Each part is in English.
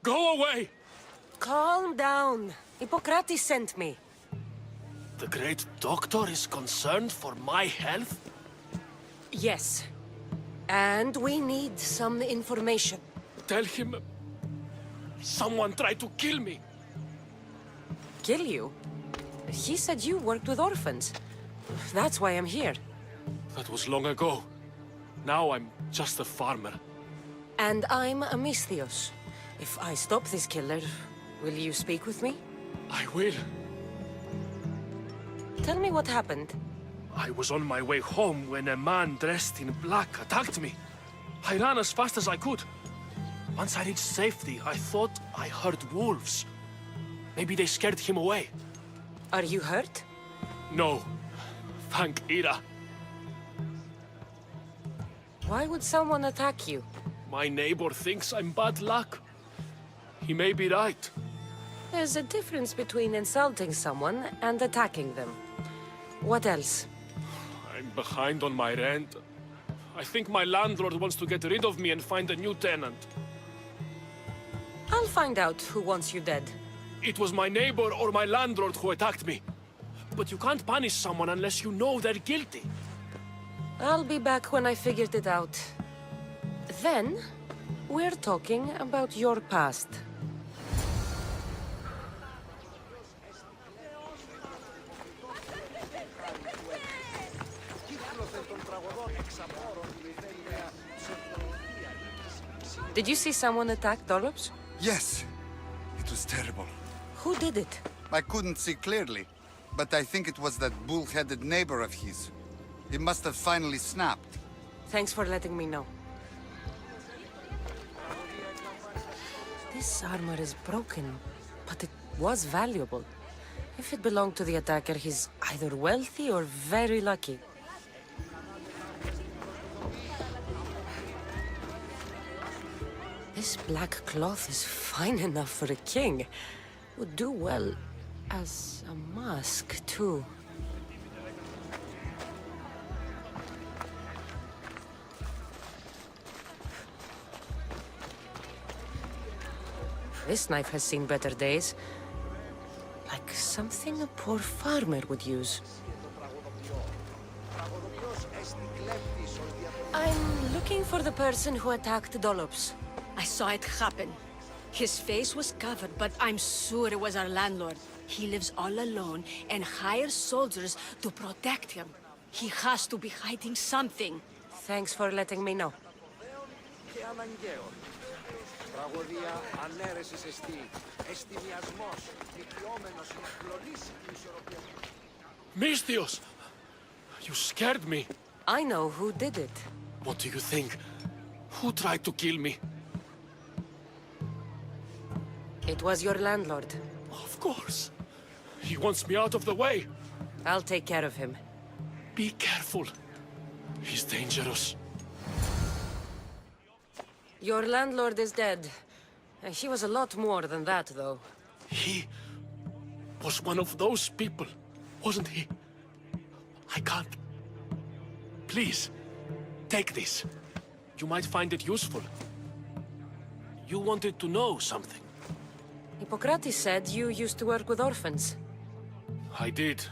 Go away! Calm down. Hippocrates sent me. The great doctor is concerned for my health? Yes. And we need some information. Tell him... someone tried to kill me. Kill you? He said you worked with orphans. That's why I'm here. That was long ago. Now I'm just a farmer. And I'm Amistios. If I stop this killer, will you speak with me? I will. Tell me what happened. I was on my way home when a man dressed in black attacked me. I ran as fast as I could. Once I reached safety, I thought I heard wolves. Maybe they scared him away. Are you hurt? No. Thank Ira. Why would someone attack you? My neighbor thinks I'm bad luck. He may be right. There's a difference between insulting someone and attacking them. What else? I'm behind on my rent. I think my landlord wants to get rid of me and find a new tenant. I'll find out who wants you dead. It was my neighbor or my landlord who attacked me. But you can't punish someone unless you know they're guilty. I'll be back when I figured it out. Then, we're talking about your past. Did you see someone attack Dollops? Yes. It was terrible. Who did it? I couldn't see clearly, but I think it was that bull-headed neighbor of his. He must have finally snapped. Thanks for letting me know. This armor is broken, but it was valuable. If it belonged to the attacker, he's either wealthy or very lucky. This black cloth is fine enough for a king. Would do well as a mask, too. This knife has seen better days. Like something a poor farmer would use. I'm looking for the person who attacked Dollops. I saw it happen. His face was covered, but I'm sure it was our landlord. He lives all alone and hires soldiers to protect him. He has to be hiding something. Thanks for letting me know. Mistios! You scared me. I know who did it. What do you think? Who tried to kill me? It was your landlord. Of course. He wants me out of the way. I'll take care of him. Be careful. He's dangerous. Your landlord is dead. He was a lot more than that, though. He was one of those people, wasn't he? I can't. Please, take this. You might find it useful. You wanted to know something. Hippocrates said you used to work with orphans. I did,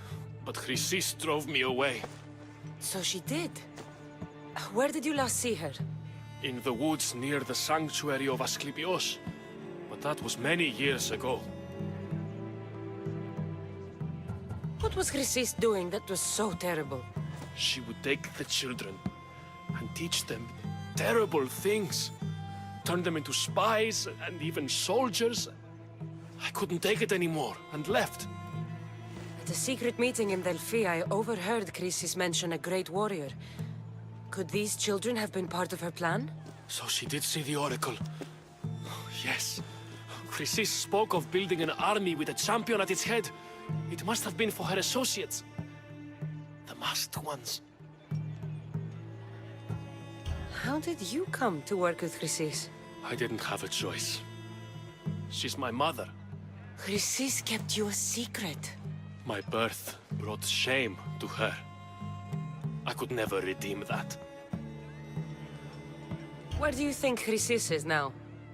but Chrysis drove me away. So she did. Where did you last see her? In the woods near the sanctuary of Asclepios. But that was many years ago. What was Chrysis doing that was so terrible? She would take the children and teach them terrible things. Turn them into spies and even soldiers. I couldn't take it anymore and left. At a secret meeting in Delphi, I overheard Chrysis mention a great warrior. Could these children have been part of her plan? So she did see the Oracle. Yes. Chrysis spoke of building an army with a champion at its head. It must have been for her associates. The masked ones. How did you come to work with Chrysis? I didn't have a choice. She's my mother. Chrysis kept you a secret. My birth brought shame to her. I could never redeem that. Where do you think Chrysis is now?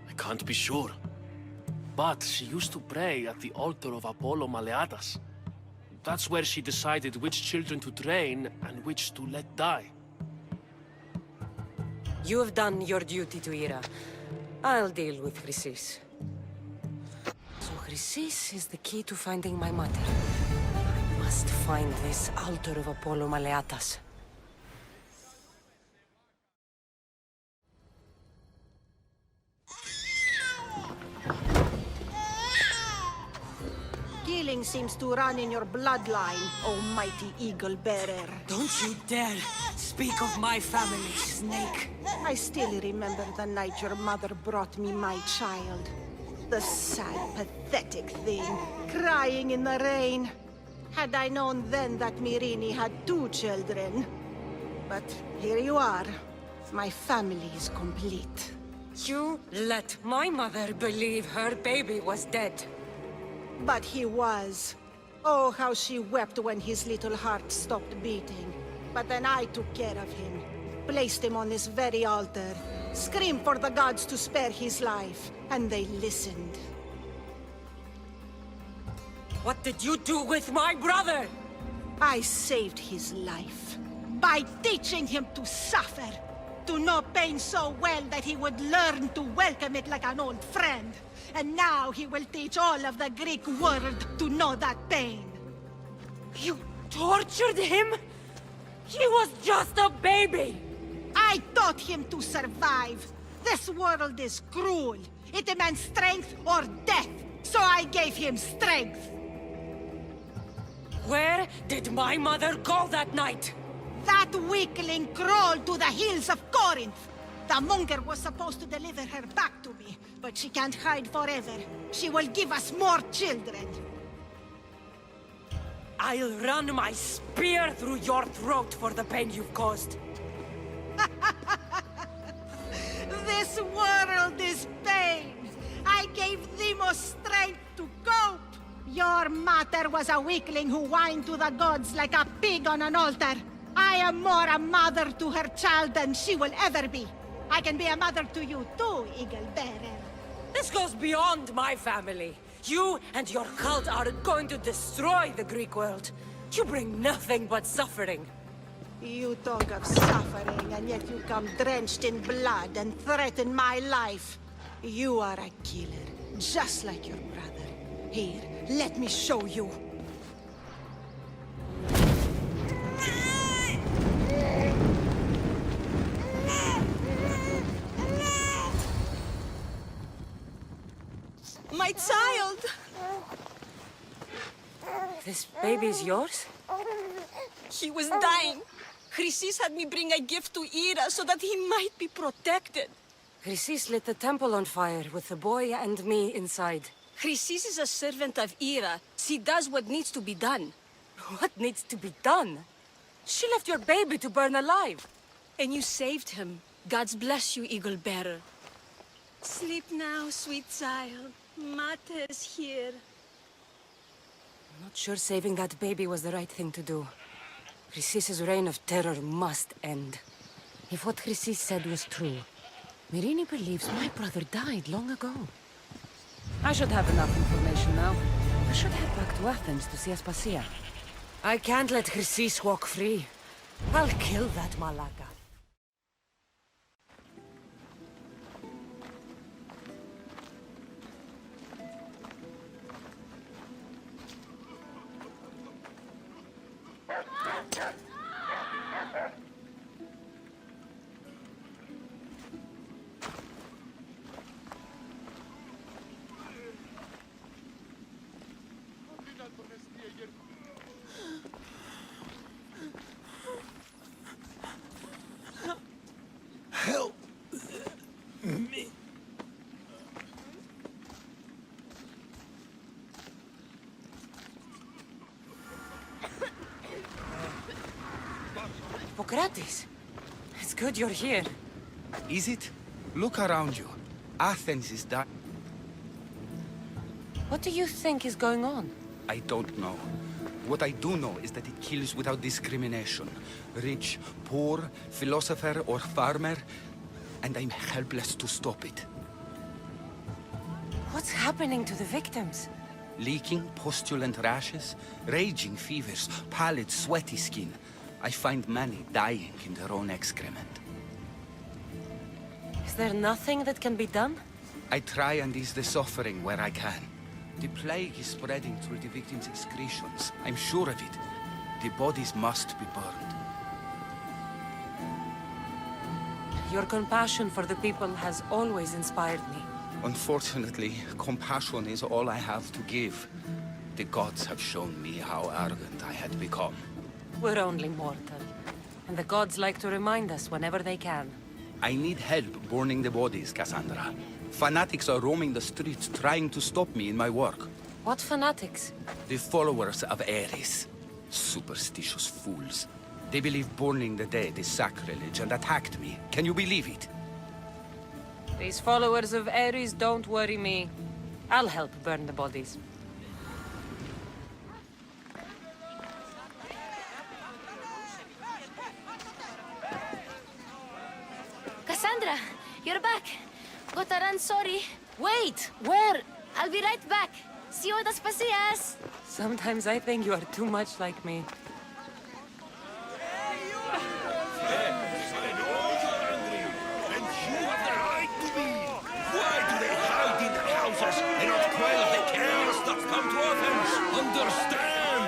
I can't be sure. But she used to pray at the altar of Apollo Maleatas. That's where she decided which children to train and which to let die. You have done your duty to Ira. I'll deal with Chrysis. So Chrysis is the key to finding my mother. I must find this altar of Apollo Maleatas. Killing seems to run in your bloodline, almighty eagle bearer. Don't you dare speak of my family, Snake. I still remember the night your mother brought me my child. The sad, pathetic thing, crying in the rain. Had I known then that Myrini had 2 children. But here you are. My family is complete. You let my mother believe her baby was dead. But he was. Oh, how she wept when his little heart stopped beating. But then I took care of him. Placed him on this very altar. Screamed for the gods to spare his life. And they listened. What did you do with my brother? I saved his life. By teaching him to suffer. To know pain so well that he would learn to welcome it like an old friend. And now he will teach all of the Greek world to know that pain. You tortured him? He was just a baby! I taught him to survive. This world is cruel. It demands strength or death. So I gave him strength. Where did my mother go that night? That weakling crawled to the hills of Corinth. The monger was supposed to deliver her back to me, but she can't hide forever. She will give us more children. I'll run my spear through your throat for the pain you've caused. This world is pain. I gave Demos strength to cope. Your mother was a weakling who whined to the gods like a pig on an altar. I am more a mother to her child than she will ever be. I can be a mother to you too, Eagle Bearer. This goes beyond my family. You and your cult are going to destroy the Greek world. You bring nothing but suffering. You talk of suffering, and yet you come drenched in blood and threaten my life. You are a killer, just like your brother. Here, let me show you. My child! This baby's yours? He was dying. Chrysis had me bring a gift to Ira so that he might be protected. Chrysis lit the temple on fire with the boy and me inside. Chrysis is a servant of Ira. She does what needs to be done. What needs to be done? She left your baby to burn alive. And you saved him. God's bless you, Eagle Bearer. Sleep now, sweet child. Mate is here. I'm not sure saving that baby was the right thing to do. Chrysis' reign of terror must end. If what Chrysis said was true, Myrini believes my brother died long ago. I should have enough information now. I should head back to Athens to see Aspasia. I can't let Chrysis walk free. I'll kill that Malaka. Help me. Hippocrates, it's good you're here. Is it? Look around you. Athens is done. What do you think is going on? I don't know. What I do know is that it kills without discrimination. Rich, poor, philosopher or farmer, and I'm helpless to stop it. What's happening to the victims? Leaking, pustulent rashes, raging fevers, pallid, sweaty skin. I find many dying in their own excrement. Is there nothing that can be done? I try and ease the suffering where I can. The plague is spreading through the victims' excretions. I'm sure of it. The bodies must be burned. Your compassion for the people has always inspired me. Unfortunately, compassion is all I have to give. The gods have shown me how arrogant I had become. We're only mortal. And the gods like to remind us whenever they can. I need help burning the bodies, Cassandra. Fanatics are roaming the streets trying to stop me in my work. What fanatics? The followers of Ares. Superstitious fools. They believe burning the dead is sacrilege and attacked me. Can you believe it? These followers of Ares don't worry me. I'll help burn the bodies. Cassandra, you're back. Gotta run, sorry. Wait! Where? I'll be right back. See you at the Spacias. Sometimes I think you are too much like me. Understand!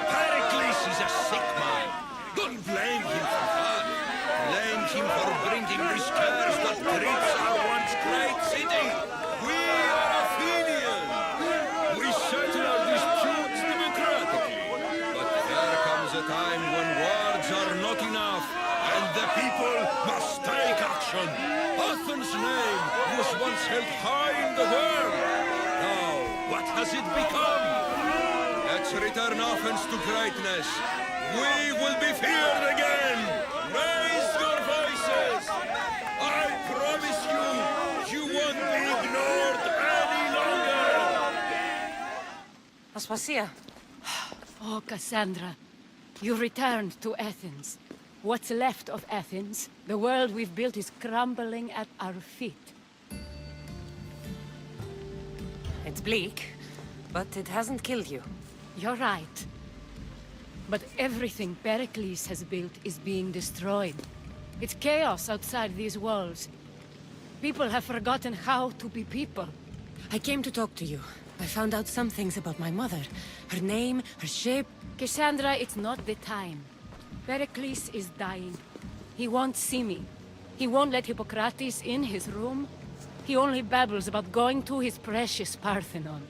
Pericles is a sick man. Don't blame him for that. Blame him for bringing this curse that grips our once great city. We are Athenians. We settle our disputes democratically. But there comes a time when words are not enough, and the people must take action. Athens' name was once held high in the world. Now, what has it become? Let's return Athens to greatness. We will be feared again. Raise your voices. I promise you, you won't be ignored any longer. Aspasia. Oh, Cassandra, you returned to Athens. What's left of Athens, the world we've built is crumbling at our feet. It's bleak, but it hasn't killed you. You're right. But everything Pericles has built is being destroyed. It's chaos outside these walls. People have forgotten how to be people. I came to talk to you. I found out some things about my mother. Her name, her shape. Cassandra, it's not the time. Pericles is dying. He won't see me. He won't let Hippocrates in his room. He only babbles about going to his precious Parthenon.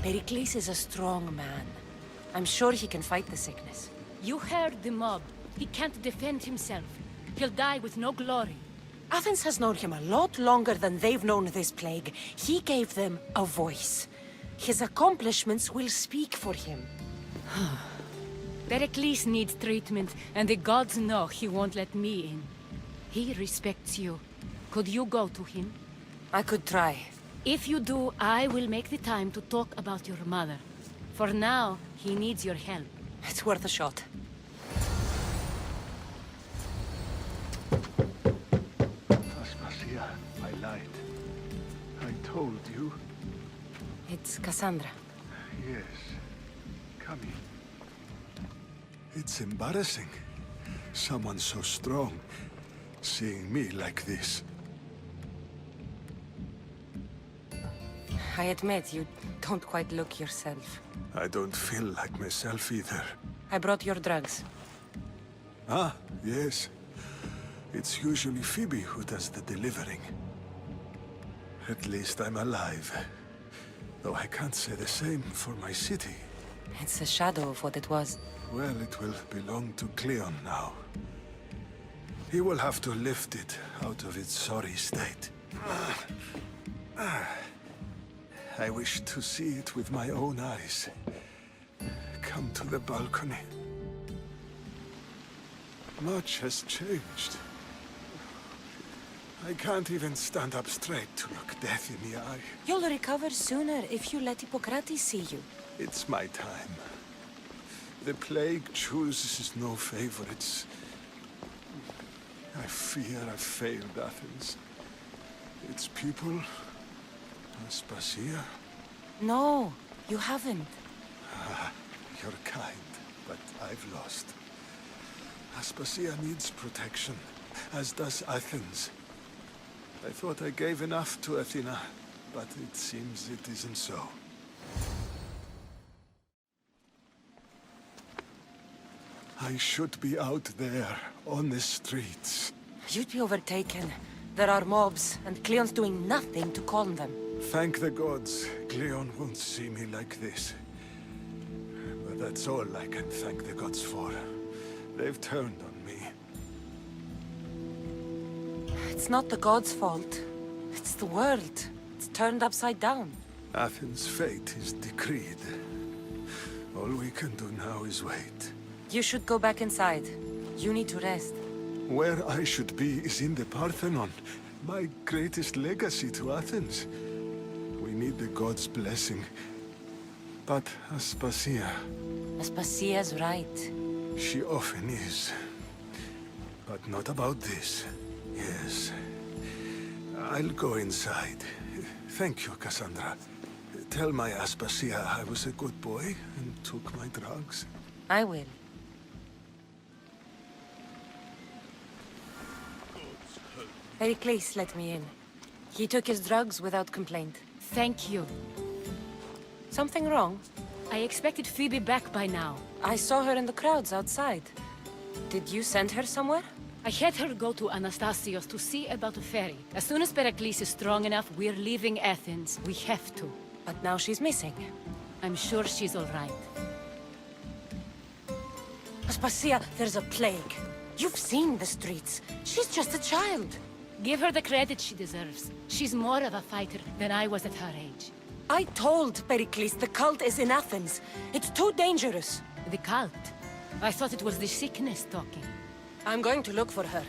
Pericles is a strong man. I'm sure he can fight the sickness. You heard the mob. He can't defend himself. He'll die with no glory. Athens has known him a lot longer than they've known this plague. He gave them a voice. His accomplishments will speak for him. Pericles needs treatment, and the gods know he won't let me in. He respects you. Could you go to him? I could try. If you do, I will make the time to talk about your mother. For now, he needs your help. It's worth a shot. Aspasia, I lied. I told you. It's Cassandra. Yes. Come in. It's embarrassing. Someone so strong, seeing me like this. I admit, you don't quite look yourself. I don't feel like myself either. I brought your drugs. Ah, yes. It's usually Phoebe who does the delivering. At least I'm alive. Though I can't say the same for my city. It's a shadow of what it was. Well, it will belong to Cleon now. He will have to lift it out of its sorry state. I wish to see it with my own eyes. Come to the balcony. Much has changed. I can't even stand up straight to look death in the eye. You'll recover sooner if you let Hippocrates see you. It's my time. The plague chooses no favorites. I fear I've failed Athens. its people? Aspasia? No, you haven't. You're kind, but I've lost. Aspasia needs protection, as does Athens. I thought I gave enough to Athena, but it seems it isn't so. I should be out there, on the streets. You'd be overtaken. There are mobs, and Cleon's doing nothing to calm them. Thank the gods, Cleon won't see me like this. But that's all I can thank the gods for. They've turned on me. It's not the gods' fault. It's the world. It's turned upside down. Athens' fate is decreed. All we can do now is wait. You should go back inside. You need to rest. Where I should be is in the Parthenon, my greatest legacy to Athens. We need the gods' blessing. But Aspasia... Aspasia's right. She often is. But not about this. Yes. I'll go inside. Thank you, Cassandra. Tell my Aspasia I was a good boy and took my drugs. I will. Pericles let me in. He took his drugs without complaint. Thank you. Something wrong? I expected Phoebe back by now. I saw her in the crowds outside. Did you send her somewhere? I had her go to Anastasios to see about a ferry. As soon as Pericles is strong enough, we're leaving Athens. We have to. But now she's missing. I'm sure she's all right. Aspasia, there's a plague. You've seen the streets. She's just a child. Give her the credit she deserves. She's more of a fighter than I was at her age. I told Pericles the cult is in Athens. It's too dangerous. The cult? I thought it was the sickness talking. I'm going to look for her.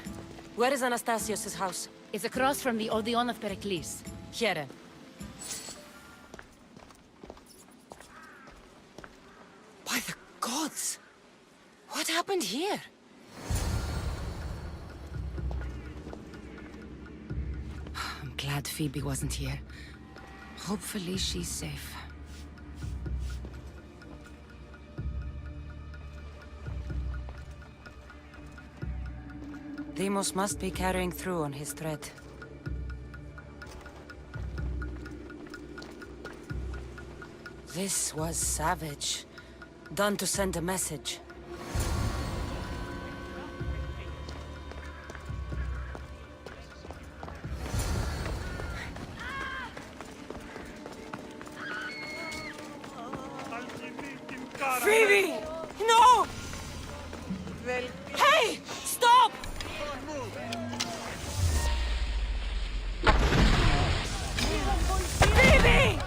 Where is Anastasios' house? It's across from the Odeon of Pericles. Here. By the gods! What happened here? I'm glad Phoebe wasn't here. Hopefully she's safe. Deimos must be carrying through on his threat. This was savage. Done to send a message. Phoebe! No! Hey! Stop! Phoebe!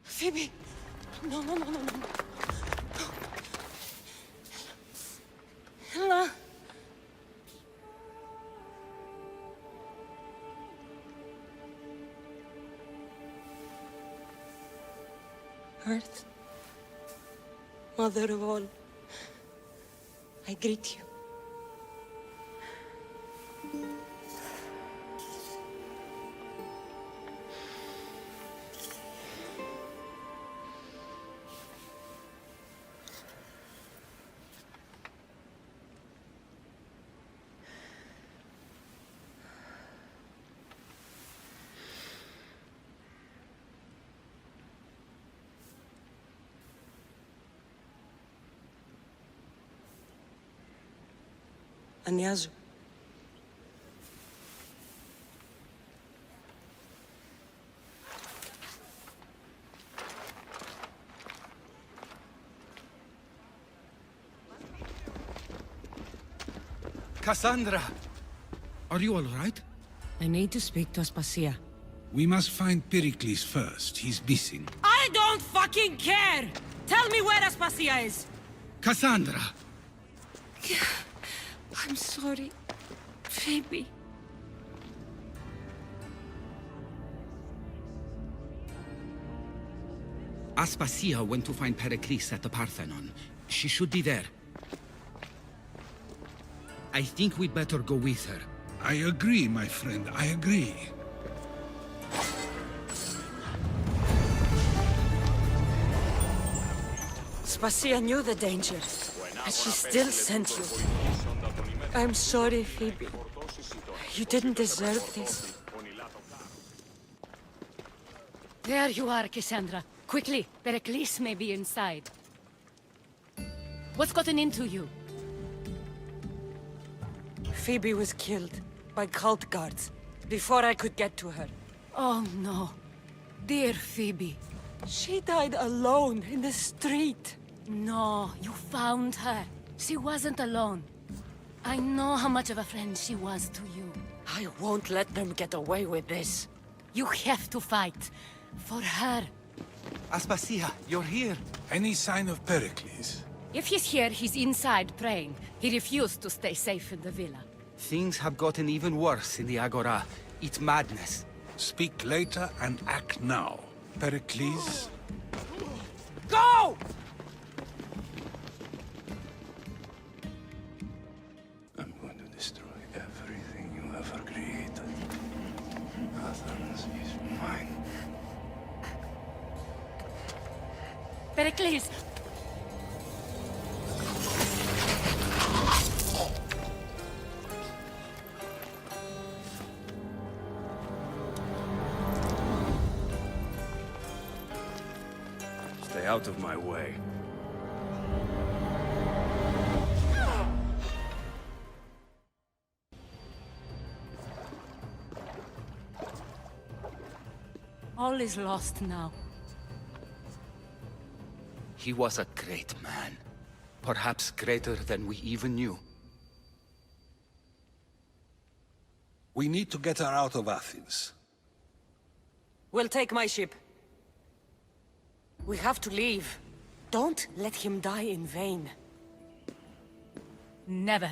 Phoebe! No, no, no, no, no. Ella. Earth, Mother of all, I greet you. Ανιάζω. Cassandra! Are you all right? I need to speak to Aspasia. We must find Pericles first. He's missing. I don't fucking care! Tell me where Aspasia is! Cassandra! I'm sorry, Phoebe. Aspasia went to find Pericles at the Parthenon. She should be there. I think we'd better go with her. I agree, my friend, I agree. Spasia knew the danger, but she still sent you. I'm sorry, Phoebe. You didn't deserve this. There you are, Cassandra. Quickly, Pericles may be inside. What's gotten into you? Phoebe was killed by cult guards before I could get to her. Oh no. Dear Phoebe. She died alone in the street. No, you found her. She wasn't alone. I know how much of a friend she was to you. I won't let them get away with this. You have to fight. For her. Aspasia, you're here. Any sign of Pericles? If he's here, he's inside praying. He refused to stay safe in the villa. Things have gotten even worse in the Agora. It's madness. Speak later and act now. Pericles? Go! I'm going to destroy everything you ever created. Athens is mine. Pericles! Stay out of my way. All is lost now. He was a great man. Perhaps greater than we even knew. We need to get her out of Athens. We'll take my ship. We have to leave. Don't let him die in vain. Never.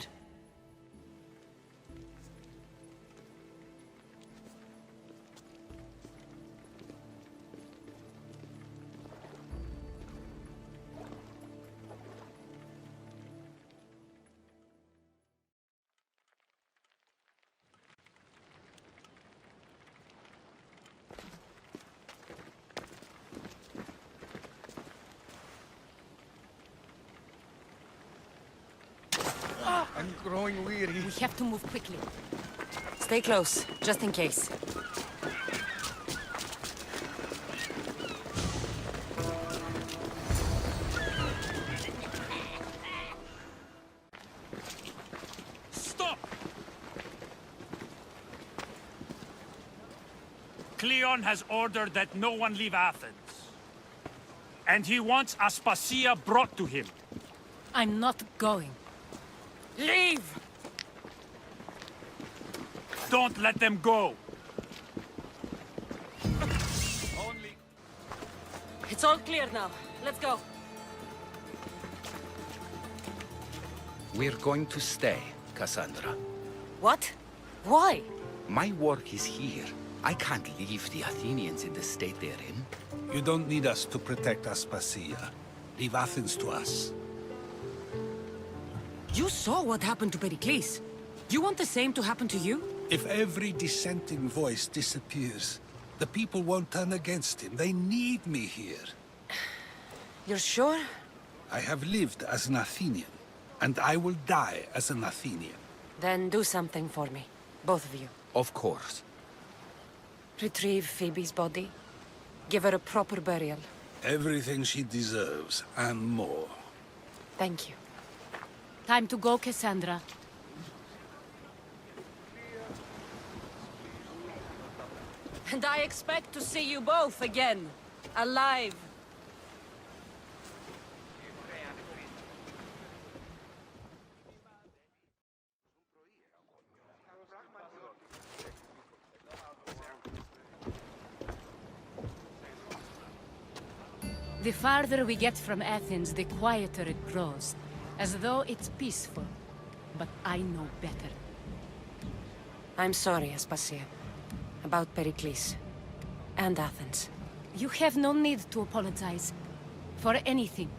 I'm growing weary. We have to move quickly. Stay close, just in case. Stop! Cleon has ordered that no one leave Athens. And he wants Aspasia brought to him. I'm not going. Leave! Don't let them go. It's all clear now. Let's go. We're going to stay, Cassandra. What? Why? My work is here. I can't leave the Athenians in the state they're in. You don't need us to protect Aspasia. Leave Athens to us. You saw what happened to Pericles. You want the same to happen to you? If every dissenting voice disappears, the people won't turn against him. They need me here. You're sure? I have lived as an Athenian, and I will die as an Athenian. Then do something for me. Both of you. Of course. Retrieve Phoebe's body. Give her a proper burial. Everything she deserves, and more. Thank you. Time to go, Cassandra. And I expect to see you both again. Alive. The farther we get from Athens, the quieter it grows. As though it's peaceful. But I know better. I'm sorry, Aspasia. About Pericles. And Athens. You have no need to apologize. For anything.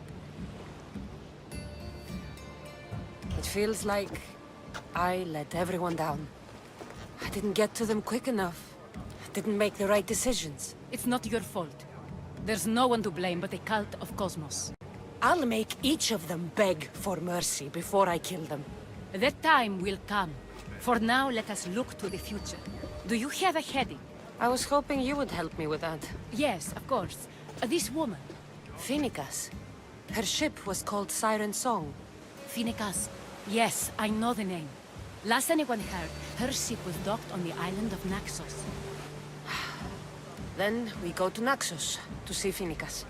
It feels like I let everyone down. I didn't get to them quick enough. Didn't make the right decisions. It's not your fault. There's no one to blame but the cult of Cosmos. I'll make each of them beg for mercy before I kill them. That time will come. For now, let us look to the future. Do you have a heading? I was hoping you would help me with that. Yes, of course. This woman. Finicas. Her ship was called Siren Song. Finicas. Yes, I know the name. Last anyone heard, her ship was docked on the island of Naxos. Then we go to Naxos to see Finicas.